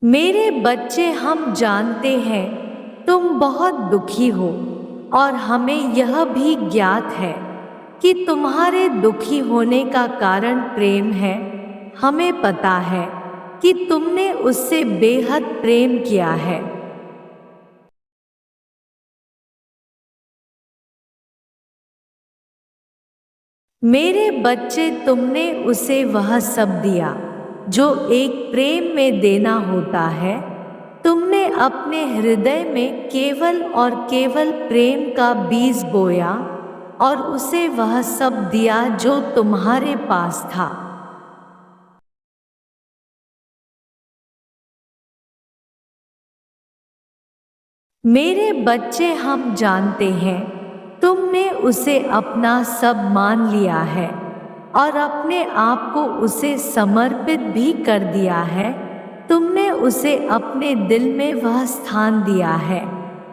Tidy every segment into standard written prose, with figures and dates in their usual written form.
मेरे बच्चे, हम जानते हैं तुम बहुत दुखी हो और हमें यह भी ज्ञात है कि तुम्हारे दुखी होने का कारण प्रेम है। हमें पता है कि तुमने उससे बेहद प्रेम किया है। मेरे बच्चे, तुमने उसे वह सब दिया जो एक प्रेम में देना होता है। तुमने अपने हृदय में केवल और केवल प्रेम का बीज बोया और उसे वह सब दिया जो तुम्हारे पास था। मेरे बच्चे, हम जानते हैं तुमने उसे अपना सब मान लिया है और अपने आप को उसे समर्पित भी कर दिया है। तुमने उसे अपने दिल में वह स्थान दिया है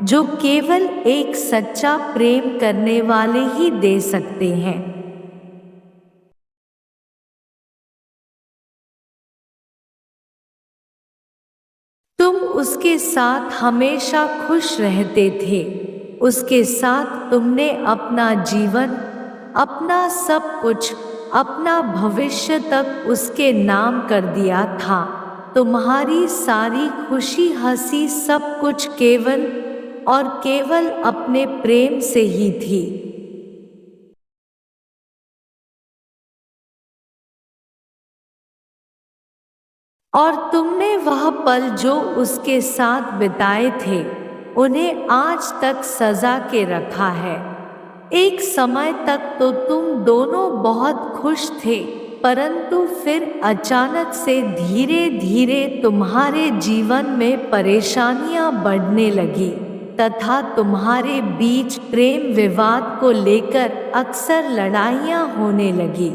जो केवल एक सच्चा प्रेम करने वाले ही दे सकते हैं। तुम उसके साथ हमेशा खुश रहते थे। उसके साथ तुमने अपना जीवन, अपना सब कुछ, अपना भविष्य तक उसके नाम कर दिया था। तुम्हारी सारी खुशी, हंसी, सब कुछ केवल और केवल अपने प्रेम से ही थी। और तुमने वह पल जो उसके साथ बिताए थे, उन्हें आज तक सजा के रखा है। एक समय तक तो तुम दोनों बहुत खुश थे, परंतु फिर अचानक से धीरे धीरे तुम्हारे जीवन में परेशानियां बढ़ने लगी तथा तुम्हारे बीच प्रेम विवाद को लेकर अक्सर लड़ाइयां होने लगी।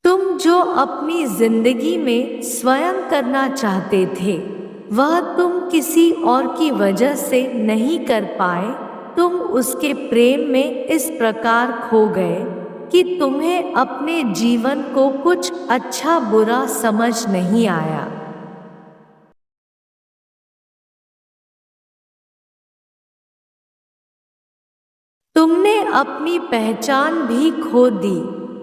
तुम जो अपनी जिंदगी में स्वयं करना चाहते थे, वह तुम किसी और की वजह से नहीं कर पाए। तुम उसके प्रेम में इस प्रकार खो गए कि तुम्हें अपने जीवन को कुछ अच्छा बुरा समझ नहीं आया। तुमने अपनी पहचान भी खो दी।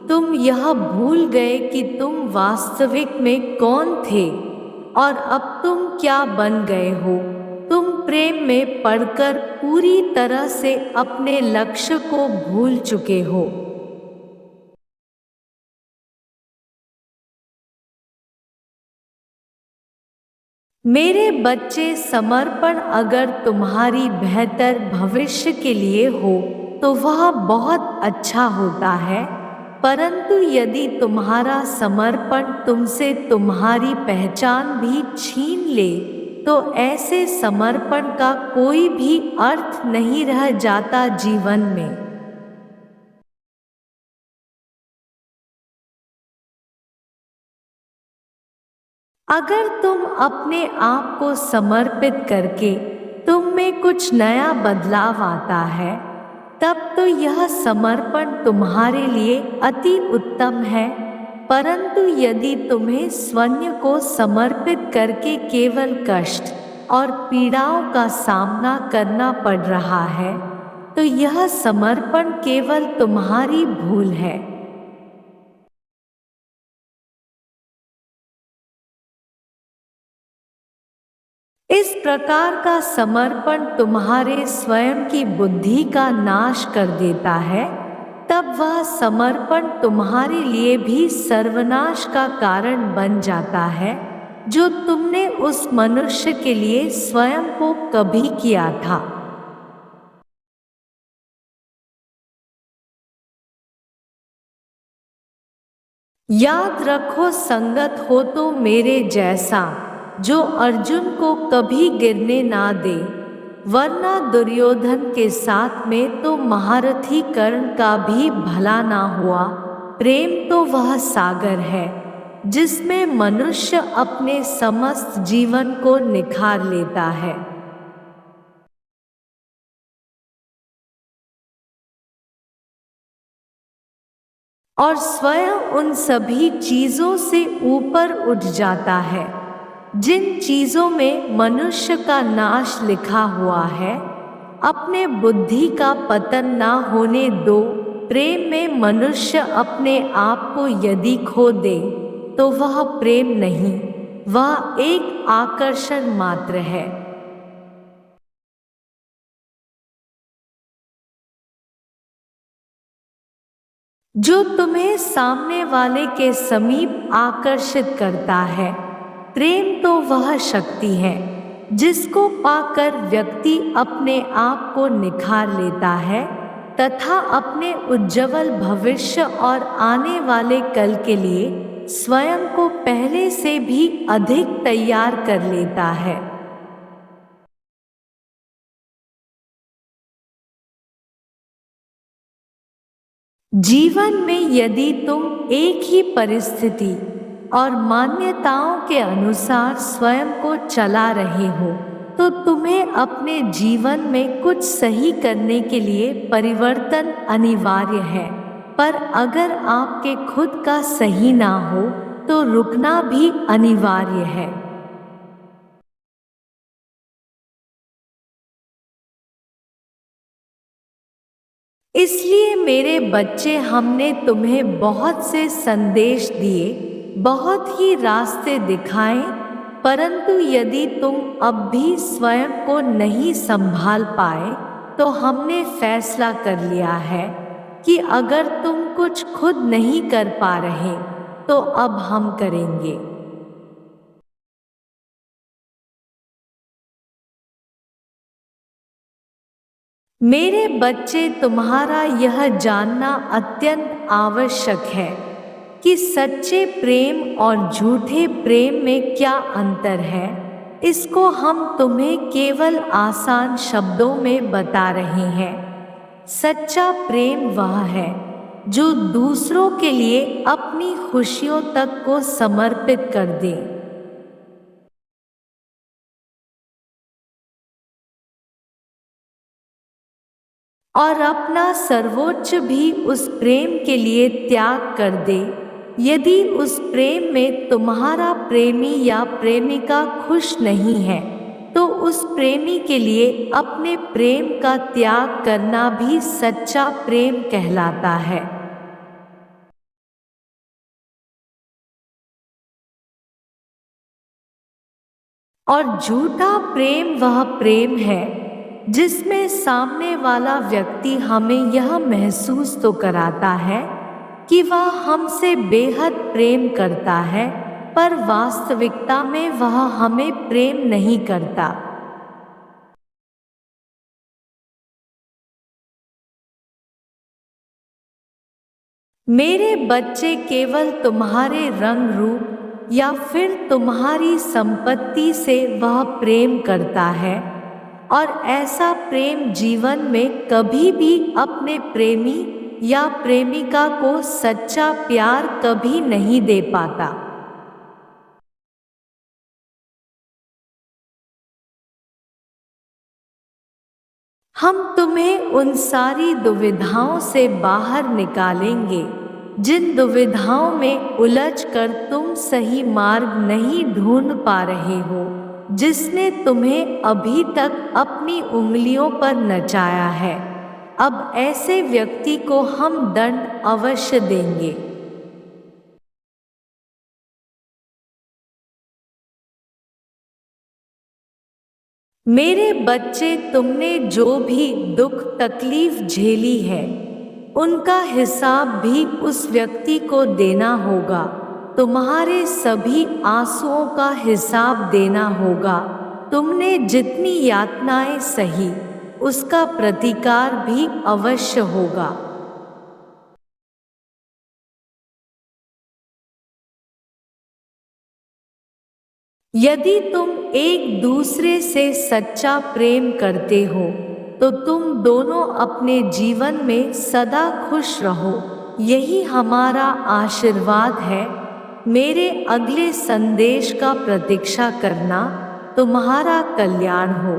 तुम यह भूल गए कि तुम वास्तविक में कौन थे और अब तुम क्या बन गए हो। तुम प्रेम में पड़कर पूरी तरह से अपने लक्ष्य को भूल चुके हो। मेरे बच्चे, समर्पण अगर तुम्हारी बेहतर भविष्य के लिए हो तो वह बहुत अच्छा होता है, परंतु यदि तुम्हारा समर्पण तुमसे तुम्हारी पहचान भी छीन ले तो ऐसे समर्पण का कोई भी अर्थ नहीं रह जाता जीवन में। अगर तुम अपने आप को समर्पित करके तुम में कुछ नया बदलाव आता है, तब तो यह समर्पण तुम्हारे लिए अति उत्तम है। परंतु यदि तुम्हें स्वयं को समर्पित करके केवल कष्ट और पीड़ाओं का सामना करना पड़ रहा है, तो यह समर्पण केवल तुम्हारी भूल है। इस प्रकार का समर्पण तुम्हारे स्वयं की बुद्धि का नाश कर देता है। तब वह समर्पण तुम्हारे लिए भी सर्वनाश का कारण बन जाता है जो तुमने उस मनुष्य के लिए स्वयं को कभी किया था। याद रखो, संगत हो तो मेरे जैसा जो अर्जुन को कभी गिरने ना दे, वरना दुर्योधन के साथ में तो महारथी कर्ण का भी भला ना हुआ। प्रेम तो वह सागर है जिसमें मनुष्य अपने समस्त जीवन को निखार लेता है। और स्वयं उन सभी चीजों से ऊपर उठ जाता है जिन चीजों में मनुष्य का नाश लिखा हुआ है। अपने बुद्धि का पतन ना होने दो। प्रेम में मनुष्य अपने आप को यदि खो दे तो वह प्रेम नहीं, वह एक आकर्षण मात्र है। जो तुम्हें सामने वाले के समीप आकर्षित करता है। प्रेम तो वह शक्ति है जिसको पाकर व्यक्ति अपने आप को निखार लेता है तथा अपने उज्जवल भविष्य और आने वाले कल के लिए स्वयं को पहले से भी अधिक तैयार कर लेता है। जीवन में यदि तुम एक ही परिस्थिति और मान्यताओं के अनुसार स्वयं को चला रहे हो तो तुम्हें अपने जीवन में कुछ सही करने के लिए परिवर्तन अनिवार्य है। पर अगर आपके खुद का सही ना हो तो रुकना भी अनिवार्य है। इसलिए मेरे बच्चे, हमने तुम्हें बहुत से संदेश दिए, बहुत ही रास्ते दिखाए, परंतु यदि तुम अब भी स्वयं को नहीं संभाल पाए तो हमने फैसला कर लिया है कि अगर तुम कुछ खुद नहीं कर पा रहे तो अब हम करेंगे। मेरे बच्चे, तुम्हारा यह जानना अत्यंत आवश्यक है कि सच्चे प्रेम और झूठे प्रेम में क्या अंतर है। इसको हम तुम्हें केवल आसान शब्दों में बता रहे हैं। सच्चा प्रेम वह है जो दूसरों के लिए अपनी खुशियों तक को समर्पित कर दे। और अपना सर्वोच्च भी उस प्रेम के लिए त्याग कर दे। यदि उस प्रेम में तुम्हारा प्रेमी या प्रेमिका खुश नहीं है तो उस प्रेमी के लिए अपने प्रेम का त्याग करना भी सच्चा प्रेम कहलाता है। और झूठा प्रेम वह प्रेम है जिसमें सामने वाला व्यक्ति हमें यह महसूस तो कराता है कि वह हमसे बेहद प्रेम करता है, पर वास्तविकता में वह हमें प्रेम नहीं करता। मेरे बच्चे, केवल तुम्हारे रंग रूप या फिर तुम्हारी संपत्ति से वह प्रेम करता है, और ऐसा प्रेम जीवन में कभी भी अपने प्रेमी या प्रेमिका को सच्चा प्यार कभी नहीं दे पाता। हम तुम्हें उन सारी दुविधाओं से बाहर निकालेंगे जिन दुविधाओं में उलझ कर तुम सही मार्ग नहीं ढूंढ पा रहे हो, जिसने तुम्हें अभी तक अपनी उंगलियों पर नचाया है। अब ऐसे व्यक्ति को हम दंड अवश्य देंगे। मेरे बच्चे, तुमने जो भी दुख तकलीफ झेली है उनका हिसाब भी उस व्यक्ति को देना होगा। तुम्हारे सभी आंसुओं का हिसाब देना होगा। तुमने जितनी यातनाएं सही उसका प्रतिकार भी अवश्य होगा। यदि तुम एक दूसरे से सच्चा प्रेम करते हो तो तुम दोनों अपने जीवन में सदा खुश रहो, यही हमारा आशीर्वाद है। मेरे अगले संदेश का प्रतीक्षा करना। तुम्हारा कल्याण हो।